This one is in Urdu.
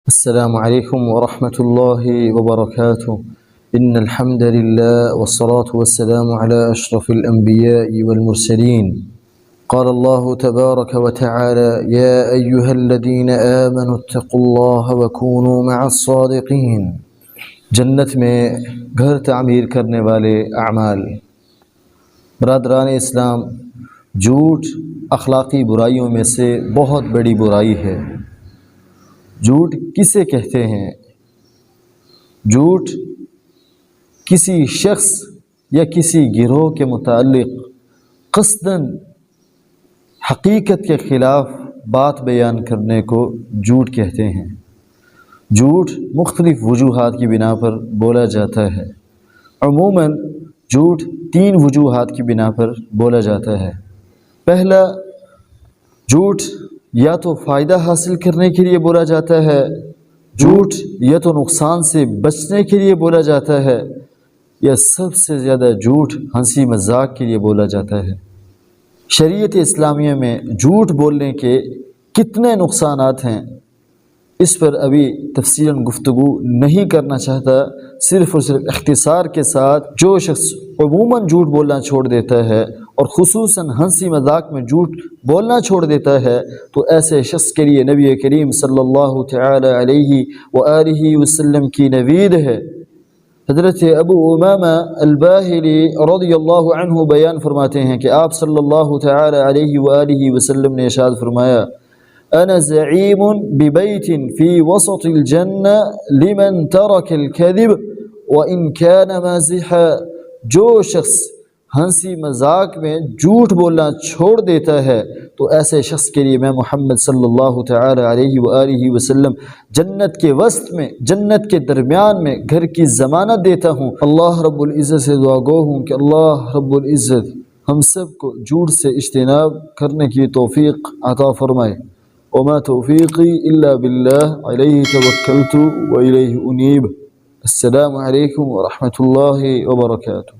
السلام عليكم ورحمة الله وبركاته. إن الحمد لله والصلاة والسلام على أشرف الأنبياء والمرسلين. قال الله تبارك وتعالى: يا أيها الذين آمنوا اتقوا الله وكونوا مع الصادقين. جنت میں گھر تعمیر کرنے والے اعمال. برادران اسلام، جھوٹ اخلاقی برائیوں میں سے بہت بڑی برائی ہے. جھوٹ کسے کہتے ہیں؟ جھوٹ کسی شخص یا کسی گروہ کے متعلق قصداً حقیقت کے خلاف بات بیان کرنے کو جھوٹ کہتے ہیں. جھوٹ مختلف وجوہات کی بنا پر بولا جاتا ہے. عموماً جھوٹ 3 وجوہات کی بنا پر بولا جاتا ہے. پہلا، جھوٹ یا تو فائدہ حاصل کرنے کے لیے بولا جاتا ہے، جھوٹ یا تو نقصان سے بچنے کے لیے بولا جاتا ہے، یا سب سے زیادہ جھوٹ ہنسی مذاق کے لیے بولا جاتا ہے. شریعت اسلامیہ میں جھوٹ بولنے کے کتنے نقصانات ہیں، اس پر ابھی تفصیلاً گفتگو نہیں کرنا چاہتا. صرف اور صرف اختصار کے ساتھ، جو شخص عموماً جھوٹ بولنا چھوڑ دیتا ہے اور خصوصاً ہنسی مذاق میں جھوٹ بولنا چھوڑ دیتا ہے، تو ایسے شخص کے لیے نبی کریم صلی اللہ تعالی علیہ وآلہ وسلم کی نوید ہے. حضرت ابو امامہ الباہلی رضی اللہ عنہ بیان فرماتے ہیں کہ آپ صلی اللہ تعالی علیہ وآلہ وسلم نے ارشاد فرمایا: انا زعیم ببیت فی وسط الجنہ لمن ترک الکذب وان کان مازحا. جو شخص ہنسی مذاق میں جھوٹ بولنا چھوڑ دیتا ہے تو ایسے شخص کے لیے میں محمد صلی اللہ تعالی علیہ وآلہ وسلم جنت کے وسط میں، جنت کے درمیان میں گھر کی ضمانت دیتا ہوں. اللہ رب العزت سے دعا گو ہوں کہ اللہ رب العزت ہم سب کو جھوٹ سے اجتناب کرنے کی توفیق عطا فرمائے. وما توفیقی الا باللہ علیہ توکلت و الیہ انیب. السلام علیکم ورحمۃ اللہ وبرکاتہ.